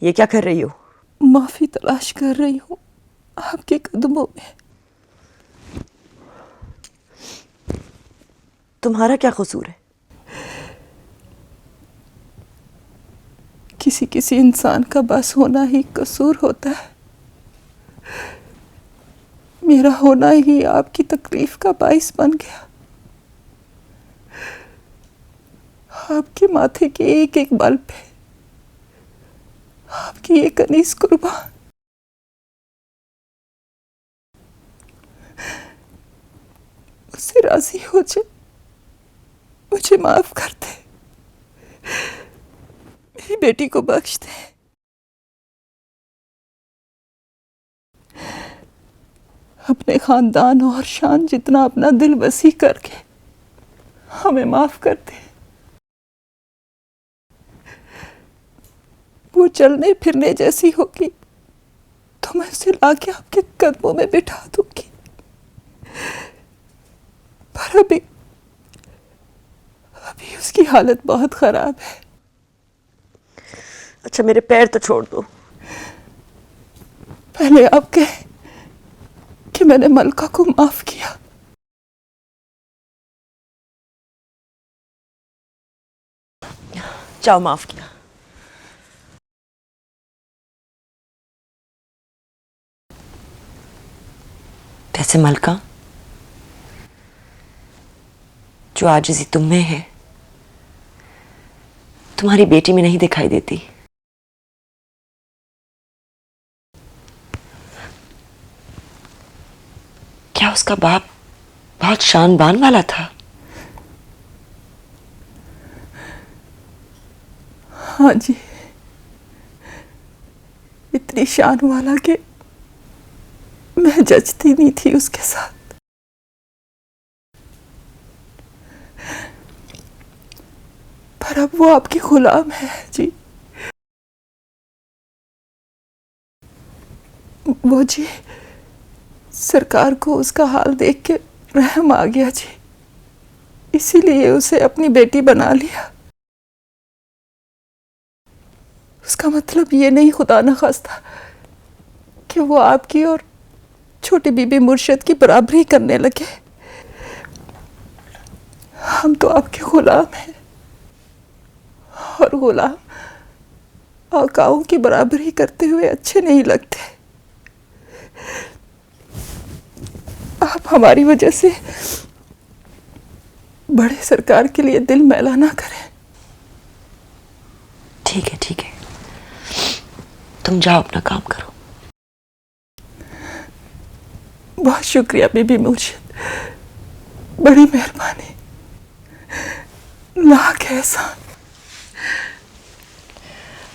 ये क्या कर रही हो? माफी तलाश कर रही हूँ आपके कदमों में। तुम्हारा क्या कसूर है? किसी किसी इंसान का बस होना ही कसूर होता है। मेरा होना ही आपकी तकलीफ का बाइस बन गया। आपके माथे के एक एक बाल पे आपकी एक कनीज कुर्बान। मुझसे राजी हो जाए, मुझे माफ कर दे, मेरी बेटी को बख्श दे। अपने खानदान और शान जितना अपना दिल वसी करके हमें माफ कर दे। वो चलने फिरने जैसी होगी तो मैं उसे लाके आपके कदमों में बिठा दूंगी। पर अभी अभी उसकी हालत बहुत खराब है। अच्छा, मेरे पैर तो छोड़ दो। पहले आप कहें कि मैंने मलका को माफ किया। जाओ, माफ किया। वैसे मलका, जो आजिज़ी तुम में है तुम्हारी बेटी में नहीं दिखाई देती। क्या उसका बाप बहुत शान बान वाला था? हाँ जी, इतनी शान वाला कि मैं जचती नहीं थी उसके साथ। पर अब वो आपकी गुलाम है जी। वो जी, सरकार को उसका हाल देख के रहम आ गया जी, इसीलिए उसे अपनी बेटी बना लिया। उसका मतलब ये नहीं खुदा न खास्ता कि वो आपकी और छोटी बीबी मुर्शद की बराबरी करने लगे। हम तो आपके गुलाम हैं और गुलाम आकाओं की बराबरी करते हुए अच्छे नहीं लगते। आप हमारी वजह से बड़े सरकार के लिए दिल मैला ना करें। ठीक है, ठीक है, तुम जाओ, अपना काम करो। बहुत शुक्रिया बीबी मुर्शिद, बड़ी मेहरबानी, लाख एहसान।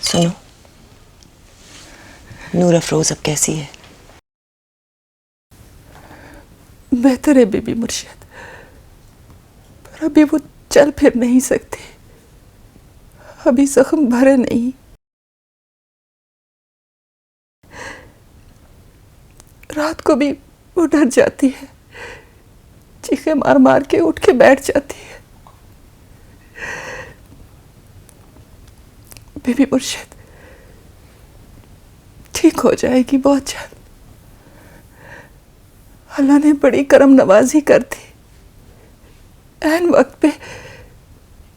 सुनो, नूर अफरोज अब कैसी है? बेहतर है बीबी मुर्शिद, पर अभी वो चल फिर नहीं सकती। अभी जख्म भरे नहीं। रात को भी वो डर जाती है, चीखे मार मार के उठ के बैठ जाती है। बीबी मुर्शिद ठीक हो जाएगी बहुत जल्द। अल्लाह ने बड़ी करम नवाजी कर दी। ऐन वक्त पे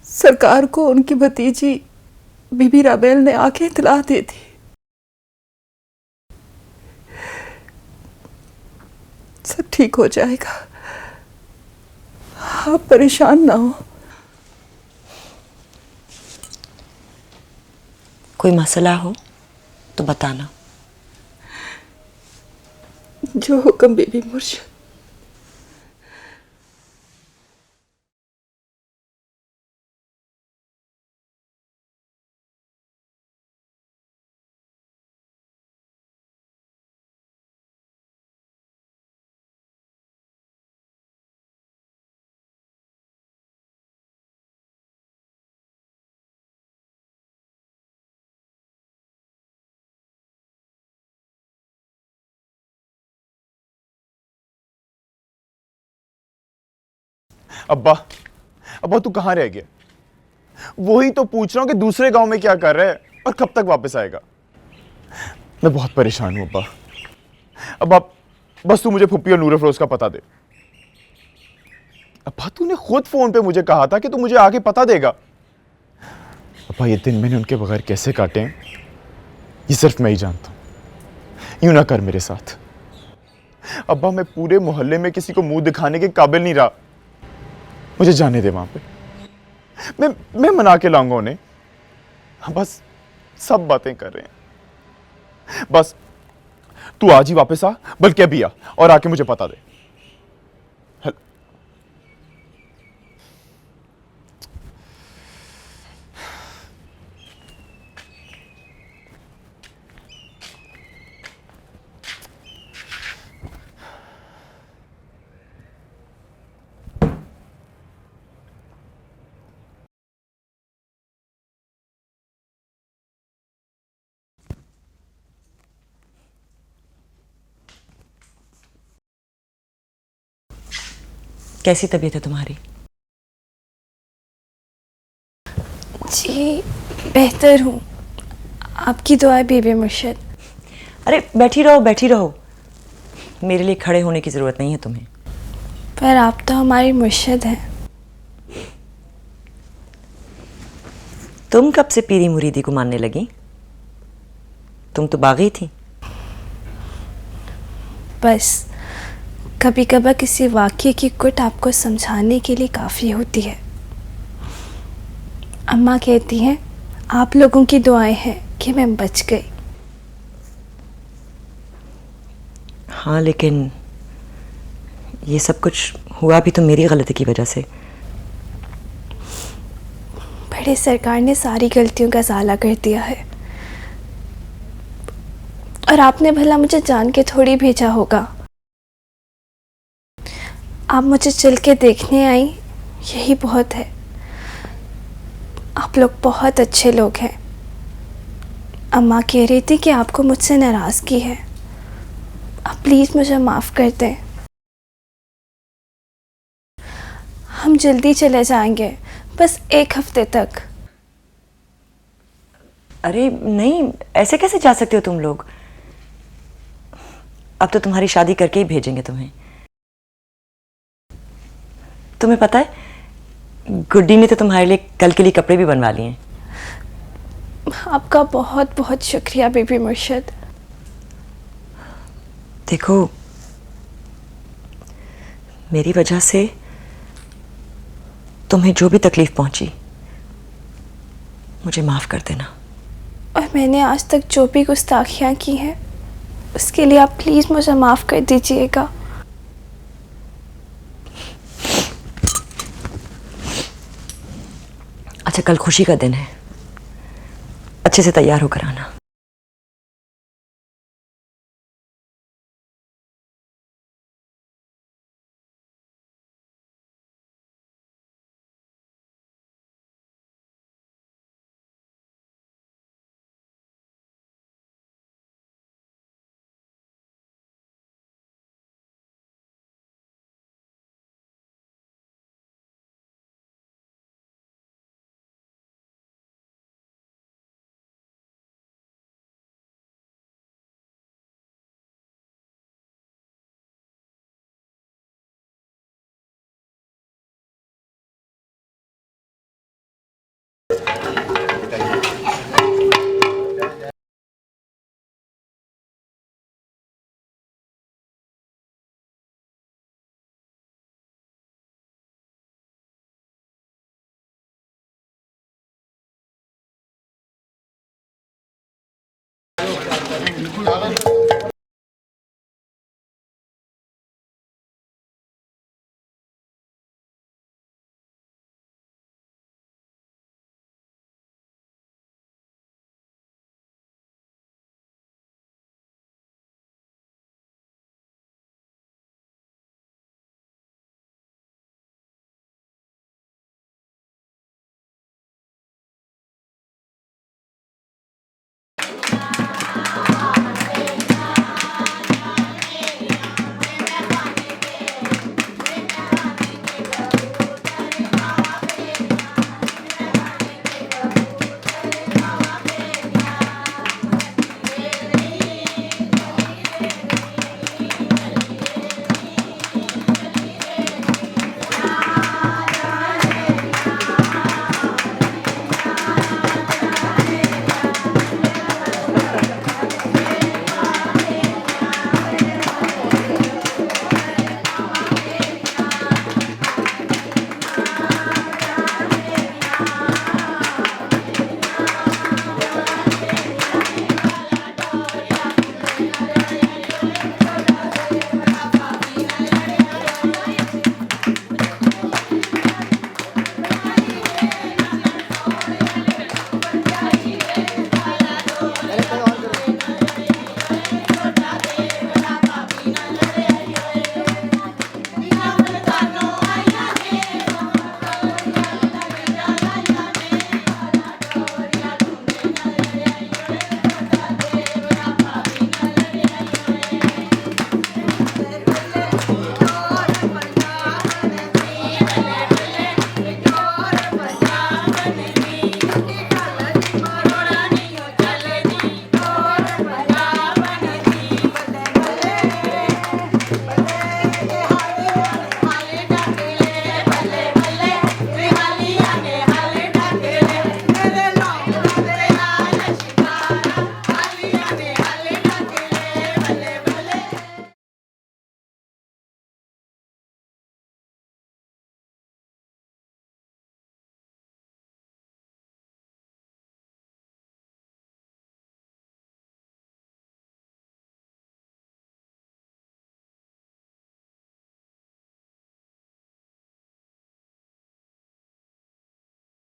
सरकार को उनकी भतीजी बीबी राबेल ने आके इतला दे दी। सब ठीक हो जाएगा, आप परेशान ना हो। कोई मसला हो तो बताना। जो हुक्म बीबी मुर्शिद। अब्बा, अब्बा तू कहाँ रह गया? वही तो पूछ रहा हूँ कि दूसरे गांव में क्या कर रहा है और कब तक वापस आएगा? मैं बहुत परेशान हूं अब्बा। अब आप बस तू मुझे फुप्पी और नूर अफरोज का पता दे। अब्बा तूने खुद फोन पे मुझे कहा था कि तू मुझे आके पता देगा। अब्बा ये दिन मैंने उनके बगैर कैसे काटे हैं ये सिर्फ मैं ही जानता हूं। यूं ना कर मेरे साथ। अब्बा मैं पूरे मोहल्ले में किसी को मुंह दिखाने के काबिल नहीं रहा। मुझे जाने दे वहां पे। मैं मना के लाऊंगा उन्हें। बस सब बातें कर रहे हैं। बस तू आज ही वापस आ, बल्कि अभी आ और आके मुझे पता दे। कैसी तबीयत है तुम्हारी? जी बेहतर हूँ, आपकी दुआ बीबी मुर्शिद। अरे बैठी रहो बैठी रहो, मेरे लिए खड़े होने की ज़रूरत नहीं है तुम्हें। पर आप तो हमारी मुर्शिद हैं। तुम कब से पीरी मुरीदी को मानने लगी? तुम तो बागी थी। बस कभी कभार किसी वाक्य की कुट आपको समझाने के लिए काफ़ी होती है। अम्मा कहती हैं आप लोगों की दुआएं हैं कि मैं बच गई। हाँ लेकिन ये सब कुछ हुआ भी तो मेरी गलती की वजह से। बड़े सरकार ने सारी गलतियों का साला कर दिया है, और आपने भला मुझे जान के थोड़ी भेजा होगा। आप मुझे चल के देखने आई, यही बहुत है। आप लोग बहुत अच्छे लोग हैं। अम्मा कह रही थी कि आपको मुझसे नाराज़गी है। आप प्लीज़ मुझे माफ़ कर दें। हम जल्दी चले जाएंगे, बस 1 हफ्ते तक। अरे नहीं, ऐसे कैसे जा सकते हो तुम लोग? अब तो तुम्हारी शादी करके ही भेजेंगे तुम्हें। तुम्हें पता है गुड्डी ने तो तुम्हारे लिए कल के लिए कपड़े भी बनवा लिए हैं। आपका बहुत बहुत शुक्रिया बीबी मुर्शिद। देखो मेरी वजह से तुम्हें जो भी तकलीफ पहुंची मुझे माफ कर देना। और मैंने आज तक जो भी गुस्ताखियाँ की हैं उसके लिए आप प्लीज़ मुझे माफ़ कर दीजिएगा। अच्छा कल खुशी का दिन है, अच्छे से तैयार होकर आना।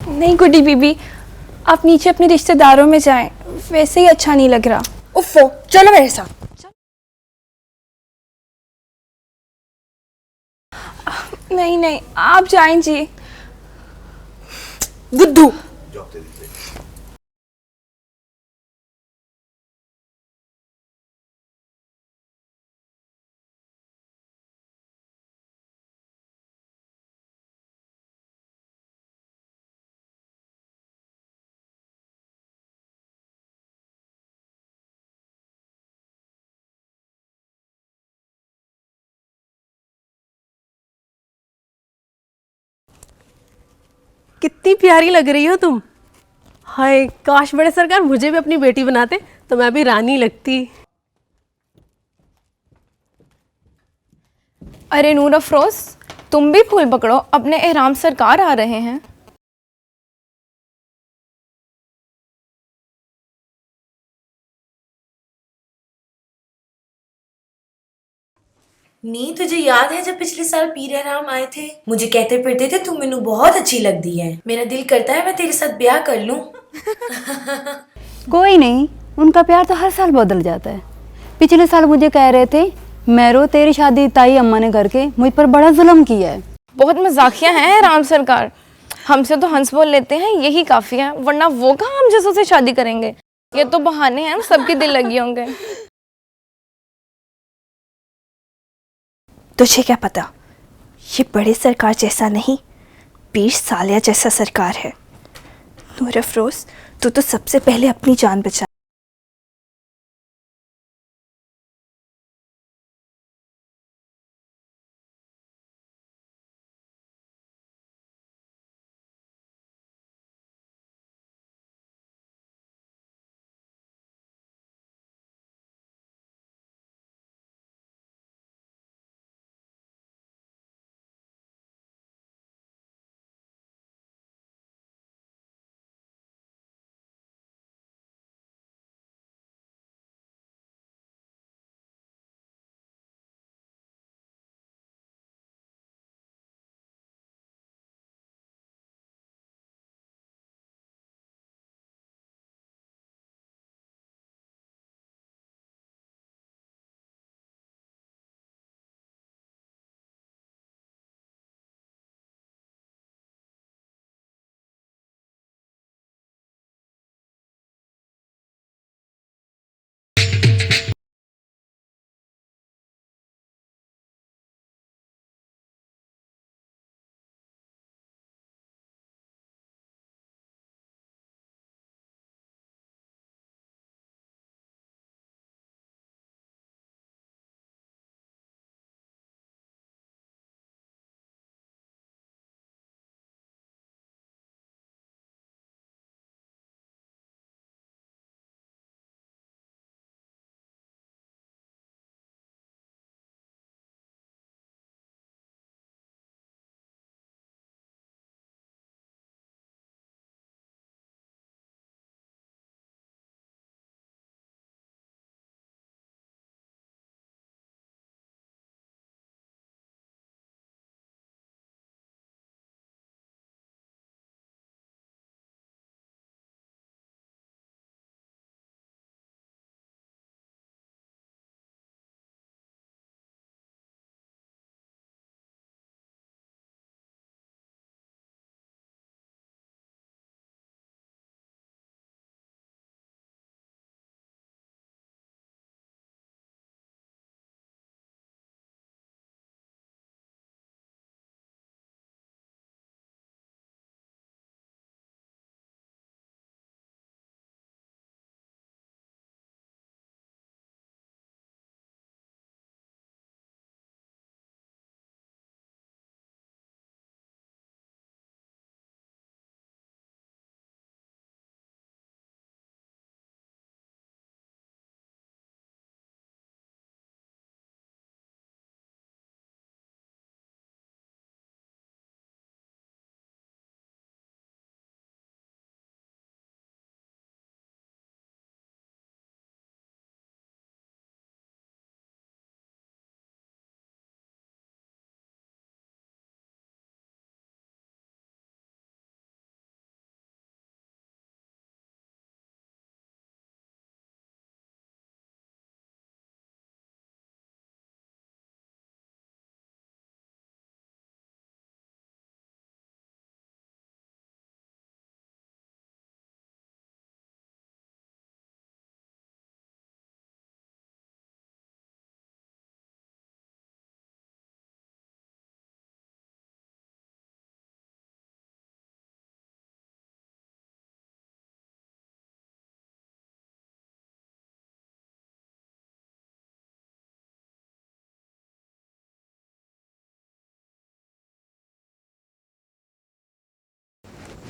नहीं गुड्डी बीबी, आप नीचे अपने रिश्तेदारों में जाएं, वैसे ही अच्छा नहीं लग रहा। उफ़ो, चलो मेरे साथ। नहीं नहीं, आप जाएं जी। बुद्धू, कितनी प्यारी लग रही हो तुम। हाय, काश बड़े सरकार मुझे भी अपनी बेटी बनाते तो मैं भी रानी लगती। अरे नूर अफरोज, तुम भी फूल पकड़ो, अपने एहराम सरकार आ रहे हैं। नी तुझे याद है जब पिछले साल पीर एहराम आए थे, मुझे कहते फिरते थे तुम मैनू बहुत अच्छी लगती है, मेरा दिल करता है मैं तेरे साथ ब्याह कर लूं। कोई नहीं, उनका प्यार तो हर साल बदल जाता है। पिछले साल मुझे कह रहे थे मैरो तेरी शादी ताई अम्मा ने करके मुझ पर बड़ा जुल्म किया है। बहुत मजाकिया हैं राम सरकार, हमसे तो हंस बोल लेते हैं, यही काफी है, वरना वो कहाँ हम जैसों से शादी करेंगे। ये तो बहाने हैं, सबके दिल लगी होंगे। तुझे क्या पता, ये बड़े सरकार जैसा नहीं, पीर सालिया जैसा सरकार है। नूर अफरोज, तू तो सबसे पहले अपनी जान बचा।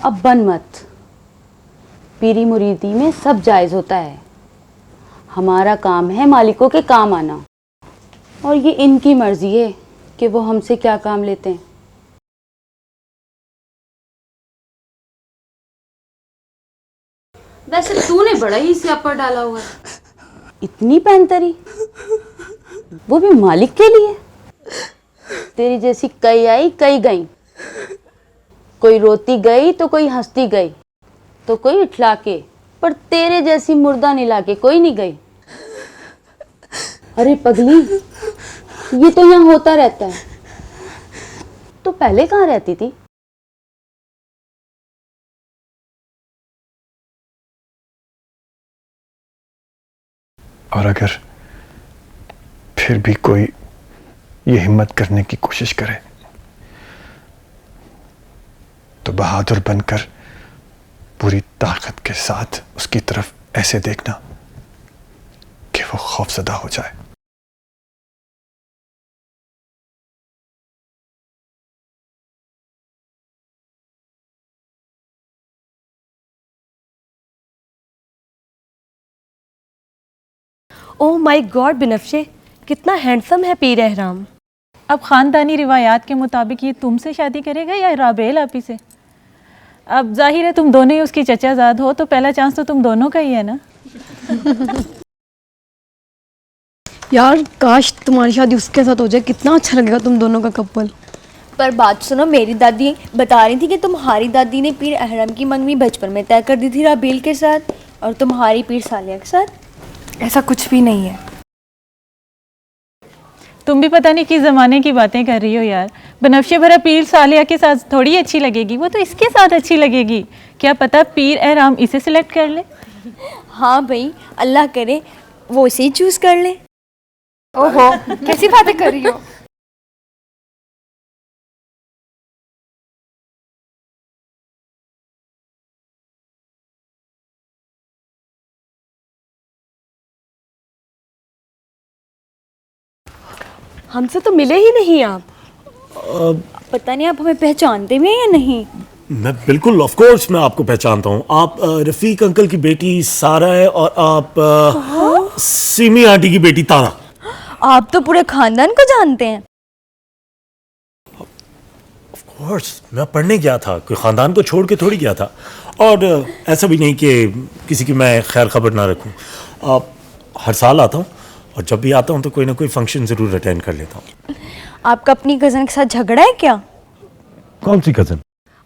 अब बन मत। पीरी मुरीदी में सब जायज़ होता है। हमारा काम है मालिकों के काम आना, और ये इनकी मर्जी है कि वो हमसे क्या काम लेते हैं। वैसे तूने बड़ा ही स्यापा डाला हुआ है। इतनी पैंतरी, वो भी मालिक के लिए। तेरी जैसी कई आई कई गई, कोई रोती गई तो कोई हंसती गई तो कोई उठला के, पर तेरे जैसी मुर्दा निला के कोई नहीं गई। अरे पगली, ये तो यहाँ होता रहता है। तो पहले कहाँ रहती थी? और अगर फिर भी कोई ये हिम्मत करने की कोशिश करे तो बहादुर बनकर पूरी ताकत के साथ उसकी तरफ ऐसे देखना कि वो खौफजदा हो जाए। ओह माय गॉड बिनफ्शे, कितना हैंडसम है पीर एहराम। अब ख़ानदानी रिवायात के मुताबिक ये तुमसे शादी करेगा या राबेल आपी से? अब जाहिर है तुम दोनों ही उसकी चचाजाद हो, तो पहला चांस तो तुम दोनों का ही है ना। यार काश तुम्हारी शादी उसके साथ हो जाए, कितना अच्छा लगेगा तुम दोनों का कपल। पर बात सुनो, मेरी दादी बता रही थी कि तुम्हारी दादी ने पीर अहरम की मंगनी बचपन में तय कर दी थी राबेल के साथ, और तुम्हारी पीर सालिया के साथ। ऐसा कुछ भी नहीं है। तुम भी पता नहीं किस ज़माने की बातें कर रही हो यार। बनफ्शे भरा पीर सालिया के साथ थोड़ी अच्छी लगेगी, वो तो इसके साथ अच्छी लगेगी। क्या पता पीर एहराम इसे सिलेक्ट कर ले। हाँ भाई, अल्लाह करे वो इसे ही चूज़ कर ले। ओहो, कैसी बातें कर रही हो। हमसे तो मिले ही नहीं आप। पता नहीं आप हमें पहचानते भी हैं या नहीं। मैं बिल्कुल, ऑफ कोर्स मैं आपको पहचानता हूँ। आप रफ़ीक अंकल की बेटी सारा है, और आप सिमी आंटी की बेटी तारा। आप तो पूरे खानदान को जानते हैं। ऑफ कोर्स, मैं पढ़ने गया था, कोई ख़ानदान को छोड़ के थोड़ी गया था। और ऐसा भी नहीं कि किसी की मैं खैर खबर ना रखूँ। हर साल आता हूँ, और जब भी आता हूँ तो कोई ना कोई फंक्शन ज़रूर अटेंड कर लेता हूँ। आपका अपनी कज़न के साथ झगड़ा है क्या? कौन सी कज़न?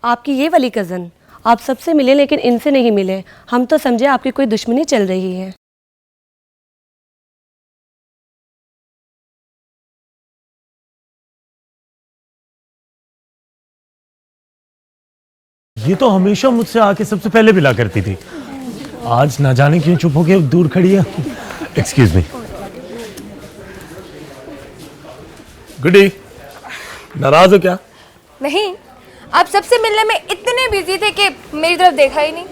आपकी ये वाली कज़न। आप सबसे मिले लेकिन इनसे नहीं मिले। हम तो समझे आपकी कोई दुश्मनी चल रही है। ये तो हमेशा मुझसे आके सबसे पहले मिला करती थी। आज ना जाने क्यों चुप होके दूर खड़ी है। Excuse me. गुडी, नाराज हो क्या? नहीं, आप सबसे मिलने में इतने बिजी थे कि मेरी तरफ देखा ही नहीं।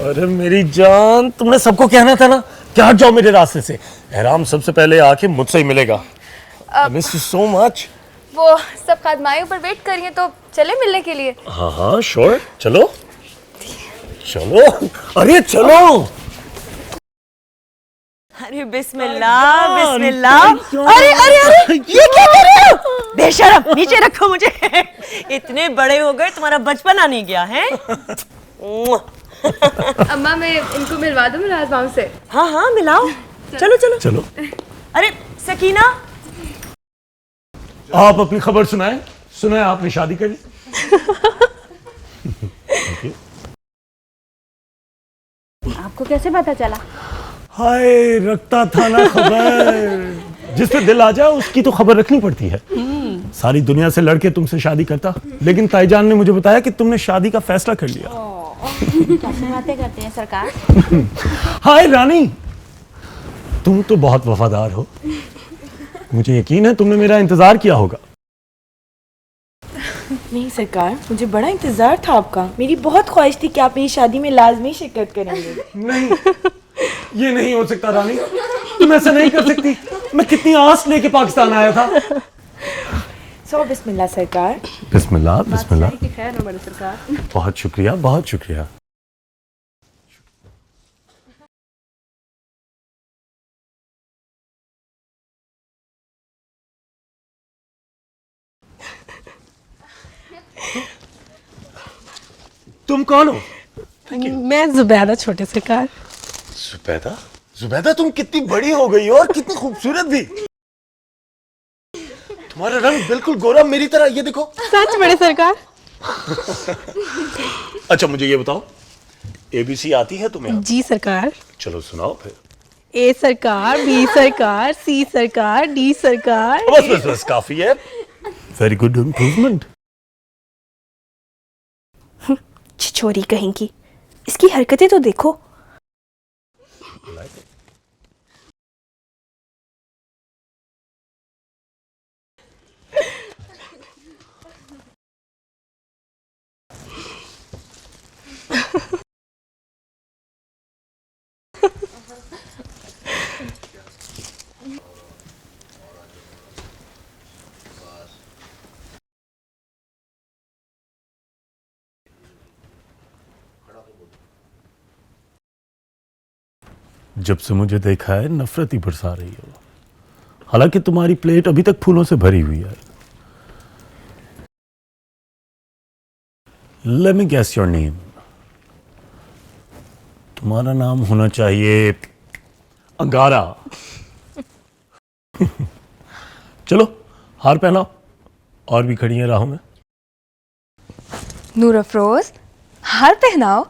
अरे मेरी जान, तुमने सबको कहना था ना कि हट जाओ मेरे रास्ते से। एहराम सबसे पहले आके मुझसे ही मिलेगा। I miss you so much। वो सब खादमाएं ऊपर वेट कर रही हैं, तो चले मिलने के लिए। हाँ हाँ श्योर, चलो चलो, अरे चलो। अरे बिस्मिल्लाह बिस्मिल्लाह। अरे अरे अरे, ये क्या कर रहे हो? बेशरम, नीचे रखो मुझे। इतने बड़े हो गए, तुम्हारा बचपन आ नहीं गया है। अम्मा, मैं इनको मिलवा दूं मुराद माम से? हाँ हाँ मिलाओ, चलो चलो चलो। अरे सकीना, आप अपनी खबर सुनाएं। सुनाएं, आपने शादी कर ली। आपको कैसे पता चला? हाय, रखता था ना खबर। जिस पे दिल आ जाए उसकी तो खबर रखनी पड़ती है। सारी दुनिया से लड़के तुमसे शादी करता, लेकिन ताईजान ने मुझे बताया कि तुमने शादी का फैसला कर लिया। कैसे बातें करते हैं सरकार। हाय रानी, तुम तो बहुत वफादार हो। मुझे यकीन है तुमने मेरा इंतजार किया होगा। नहीं सरकार, मुझे बड़ा इंतजार था आपका। मेरी बहुत ख्वाहिश थी कि आप मेरी शादी में लाजमी शिरकत करेंगे। नहीं, ये नहीं हो सकता रानी, तुम ऐसा नहीं कर सकती। मैं कितनी आस लेके पाकिस्तान आया था। सो बिस्मिल्लाह सरकार, बिस्मिल्लाह बिस्मिल्लाह। की खैर है बड़े सरकार। बहुत शुक्रिया, बहुत शुक्रिया। तुम कौन हो? मैं जुबैदा छोटे सरकार। जुबैदा? जुबैदा तुम कितनी बड़ी हो गई हो और कितनी खूबसूरत भी। तुम्हारा रंग बिल्कुल गोरा मेरी तरह, ये देखो। सच बड़े सरकार। अच्छा मुझे ये बताओ, ABC आती है तुम्हें? जी सरकार। चलो सुनाओ फिर। A सरकार, B सरकार, C सरकार, D सरकार। बस बस बस काफी है। Very good improvement. छिछोरी कहेंगी, इसकी हरकतें तो देखो। जब से मुझे देखा है नफरत ही बरसा रही हो। हालांकि तुम्हारी प्लेट अभी तक फूलों से भरी हुई है। Let me guess your name. तुम्हारा नाम होना चाहिए अंगारा। चलो हार पहनाओ, और भी खड़ी हैं राहों में। नूर अफरोज, हार पहनाओ।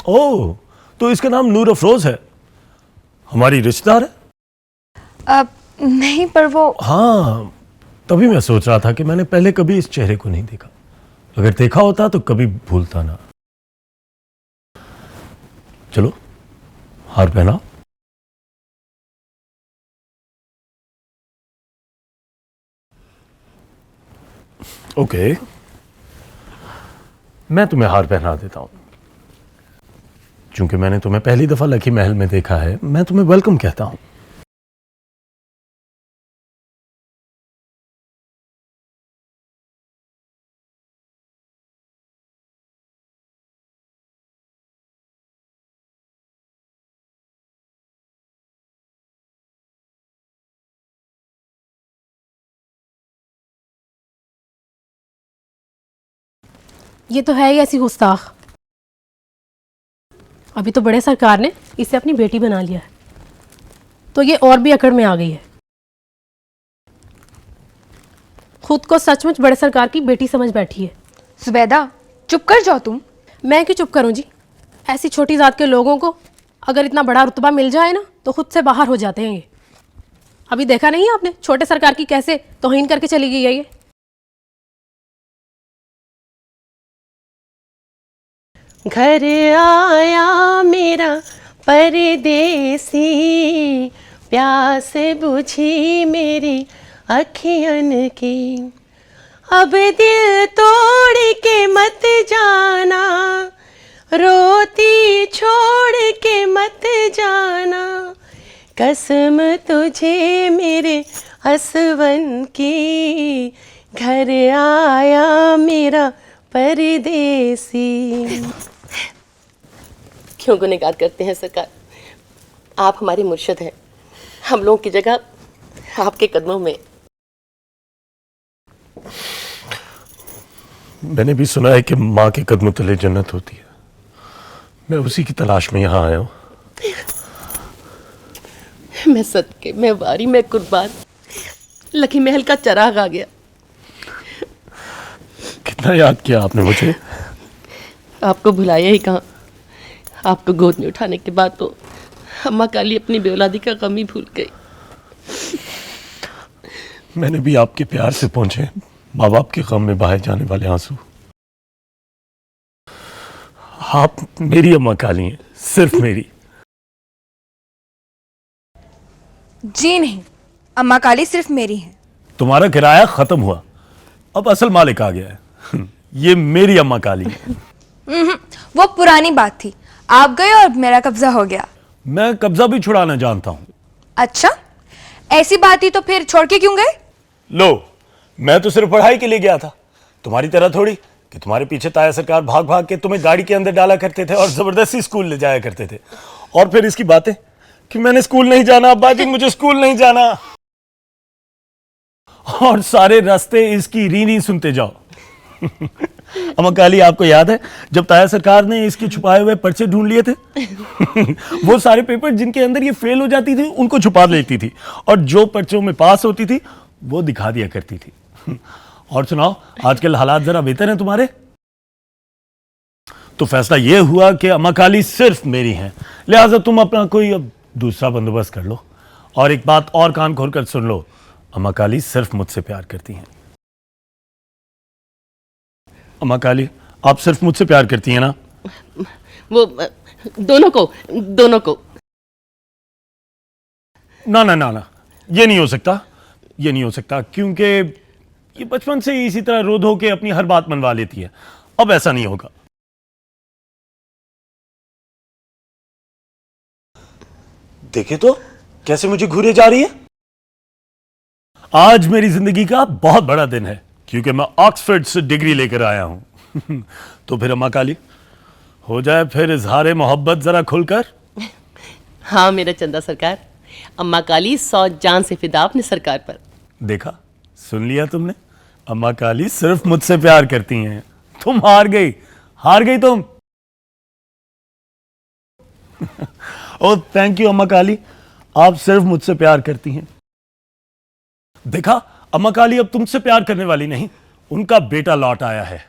ओह, तो इसका नाम नूर अफरोज है। हमारी रिश्तेदार है? अब नहीं, पर वो। हाँ, तभी मैं सोच रहा था कि मैंने पहले कभी इस चेहरे को नहीं देखा। अगर देखा होता तो कभी भूलता ना। चलो हार पहनाओ। ओके, मैं तुम्हें हार पहना देता हूं। चूंकि मैंने तुम्हें पहली दफा लकी महल में देखा है, मैं तुम्हें वेलकम कहता हूं। ये तो है ही ऐसी गुस्ताख। अभी तो बड़े सरकार ने इसे अपनी बेटी बना लिया है, तो ये और भी अकड़ में आ गई है। खुद को सचमुच बड़े सरकार की बेटी समझ बैठी है। जुबैदा, चुप कर जाओ तुम। मैं क्यों चुप करूं जी? ऐसी छोटी जात के लोगों को अगर इतना बड़ा रुतबा मिल जाए ना, तो खुद से बाहर हो जाते हैं ये। अभी देखा नहीं आपने छोटे सरकार की कैसे तौहीन करके चली गई है ये। घर आया मेरा परदेसी, प्यास बुझी मेरी अखियन की। अब दिल तोड़ के मत जाना, रोती छोड़ के मत जाना। कसम तुझे मेरे असवन की, घर आया मेरा परदेसी। क्यों गुनहगार करते हैं सरकार? आप हमारे मुर्शिद हैं। हम लोगों की जगह आपके कदमों में। मैंने भी सुना है कि माँ के कदमों तले जन्नत होती है। मैं उसी की तलाश में यहाँ आया हूँ। मैं सदके, मैं वारी, मैं कुर्बान। लकी महल का चराग आ गया। कितना याद किया आपने मुझे। आपको भुलाया ही कहाँ। आपको गोद में उठाने के बाद तो अम्मा काली अपनी बेऔलादी का गम ही भूल गई। मैंने भी आपके प्यार से पहुंचे माँ बाप के गम में बहाए जाने वाले आंसू। आप मेरी अम्मा काली हैं, सिर्फ मेरी। जी नहीं, अम्मा काली सिर्फ मेरी है। तुम्हारा किराया खत्म हुआ, अब असल मालिक आ गया है। ये मेरी अम्मा काली है। वो पुरानी बात थी, आप गए और मेरा कब्जा हो गया। मैं कब्जा भी छुड़ाना जानता हूं। अच्छा, ऐसी बात ही तो फिर छोड़ के क्यों गए? लो, मैं तो सिर्फ पढ़ाई के लिए गया था, तुम्हारी तरह थोड़ी कि तुम्हारे पीछे ताया सरकार भाग भाग के तुम्हें गाड़ी के अंदर डाला करते थे और जबरदस्ती स्कूल ले जाया करते थे। और फिर इसकी बातें कि मैंने स्कूल नहीं जाना, अब्बाजी मुझे स्कूल नहीं जाना, और सारे रास्ते इसकी री सुनते जाओ। अम्मा काली, आपको याद है जब ताया सरकार ने इसके छुपाए हुए पर्चे ढूंढ लिए थे? वो सारे पेपर जिनके अंदर ये फेल हो जाती थी उनको छुपा लेती थी, और जो पर्चों में पास होती थी वो दिखा दिया करती थी। और सुनाओ, आजकल हालात जरा बेहतर हैं तुम्हारे? तो फैसला ये हुआ कि अम्मा काली सिर्फ मेरी हैं, लिहाजा तुम अपना कोई अब दूसरा बंदोबस्त कर लो। और एक बात और कान खोल कर सुन लो, अम्मा काली सिर्फ मुझसे प्यार करती हैं। अम्मा काली, आप सिर्फ मुझसे प्यार करती हैं ना? वो दोनों को। ना ना ना ना, ये नहीं हो सकता, ये नहीं हो सकता, क्योंकि ये बचपन से ही इसी तरह रो धो के अपनी हर बात मनवा लेती है। अब ऐसा नहीं होगा। देखे तो कैसे मुझे घूरे जा रही है। आज मेरी जिंदगी का बहुत बड़ा दिन है, क्योंकि मैं ऑक्सफोर्ड से डिग्री लेकर आया हूं। तो फिर अम्मा काली, हो जाए फिर इजहार मोहब्बत जरा खुलकर। हाँ मेरा चंदा सरकार, अम्मा काली 100 जान से फिदा अपने सरकार पर। देखा, सुन लिया तुमने, अम्मा काली सिर्फ मुझसे प्यार करती हैं। तुम हार गई तुम। ओ थैंक यू अम्मा काली, आप सिर्फ मुझसे प्यार करती हैं। देखा, अम्मा काली अब तुमसे प्यार करने वाली नहीं, उनका बेटा लौट आया है।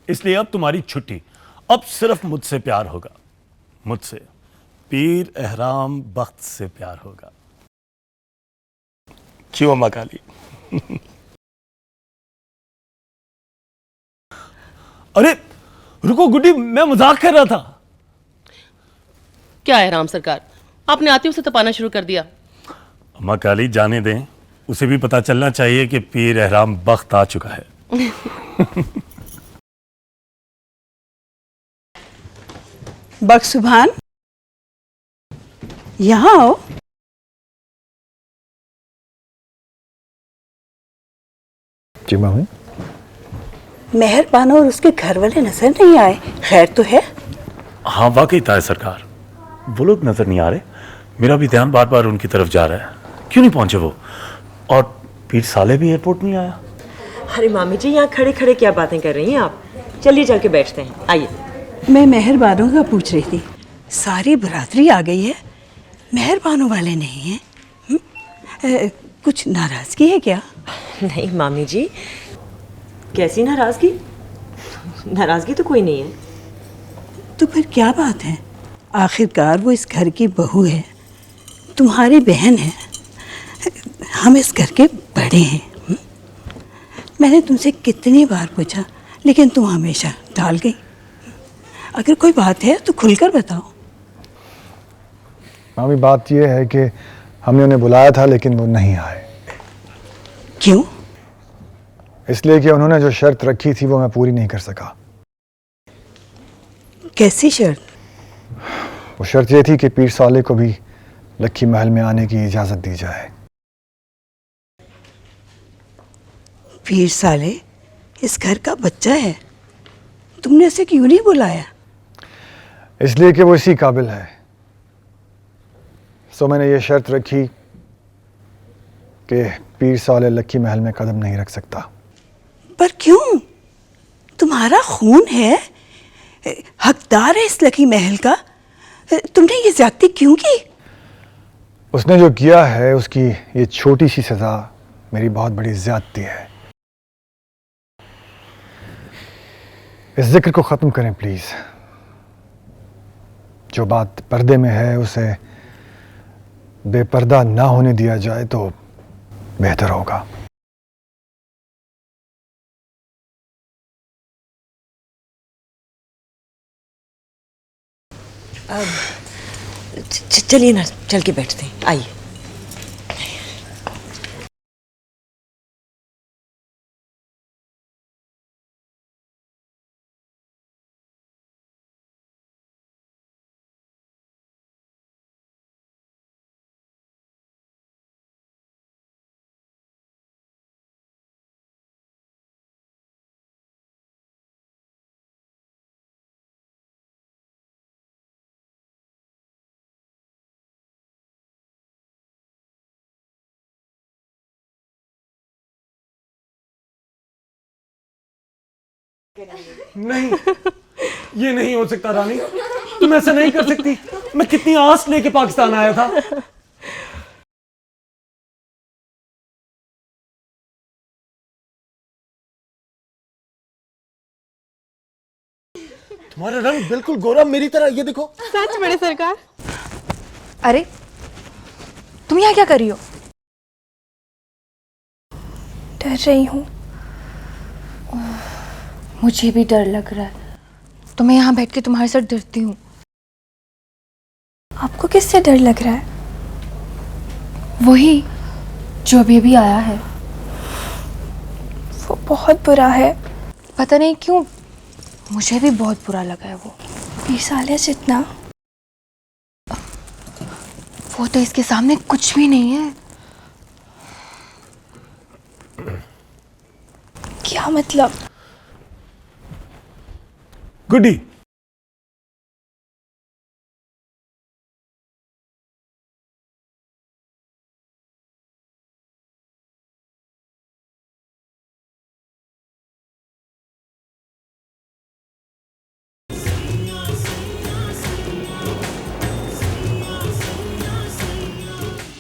इसलिए अब तुम्हारी छुट्टी, अब सिर्फ मुझसे प्यार होगा, मुझसे, पीर एहराम बख्त से प्यार होगा। क्यों अम्मा काली? अरे रुको गुड्डी, मैं मजाक कर रहा था। क्या है राम सरकार, आपने आते उसे तपाना शुरू कर दिया। अम्मा काली जाने दें, उसे भी पता चलना चाहिए कि पीर एहराम बख्त आ चुका है। बख्श सुभान, यहाँ आओ। जी मैं हूँ। मेहरबान और उसके घर वाले नजर नहीं आए, खैर तो है? हाँ वाकई ताया सरकार, वो लोग नजर नहीं आ रहे। मेरा भी ध्यान बार बार उनकी तरफ जा रहा है। क्यों नहीं पहुंचे वो? और पीर साले भी एयरपोर्ट नहीं आया। अरे मामी जी, यहाँ खड़े खड़े क्या बातें कर रही हैं आप? चलिए चल के बैठते हैं, आइए। मैं मेहरबानों का पूछ रही थी, सारी बरादरी आ गई है, मेहरबानों वाले नहीं हैं। कुछ नाराजगी है क्या? नहीं मामी जी, कैसी नाराजगी? नाराजगी तो कोई नहीं है। तो फिर क्या बात है? आखिरकार वो इस घर की बहू है, तुम्हारी बहन है, हम इस घर के बड़े हैं। मैंने तुमसे कितनी बार पूछा, लेकिन तुम हमेशा टाल गई। अगर कोई बात है तो खुलकर बताओ। मामी, बात यह है कि हमने उन्हें बुलाया था लेकिन वो नहीं आए। क्यों? इसलिए कि उन्होंने जो शर्त रखी थी वो मैं पूरी नहीं कर सका। कैसी शर्त? वो शर्त ये थी कि पीर साले को भी लक्की महल में आने की इजाजत दी जाए। पीर साले इस घर का बच्चा है, तुमने उसे क्यों नहीं बुलाया? इसलिए कि वो इसी काबिल है। सो मैंने ये शर्त रखी कि पीर साले लक्की महल में कदम नहीं रख सकता। पर क्यों? तुम्हारा खून है, हकदार है इस लकी महल का, तुमने ये ज्यादती क्यों की? उसने जो किया है उसकी ये छोटी सी सजा मेरी बहुत बड़ी ज्यादती है। इस जिक्र को खत्म करें प्लीज। जो बात पर्दे में है उसे बेपर्दा ना होने दिया जाए तो बेहतर होगा। चलिए ना, चल के बैठते हैं, आइए। नहीं, ये नहीं हो सकता रानी, तुम ऐसा नहीं कर सकती। मैं कितनी आस लेके पाकिस्तान आया था। तुम्हारा रंग बिल्कुल गोरा मेरी तरह, ये देखो। सच बड़े सरकार। अरे तुम यहाँ क्या कर रही हो? डर रही हूँ। मुझे भी डर लग रहा है। तो मैं यहाँ बैठ के तुम्हारे साथ डरती हूँ। आपको किससे डर लग रहा है? वही जो अभी अभी आया है। वो बहुत बुरा है। पता नहीं क्यों मुझे भी बहुत बुरा लगा है वो। 20 साल है जितना। वो तो इसके सामने कुछ भी नहीं है। क्या मतलब? गुड्डी,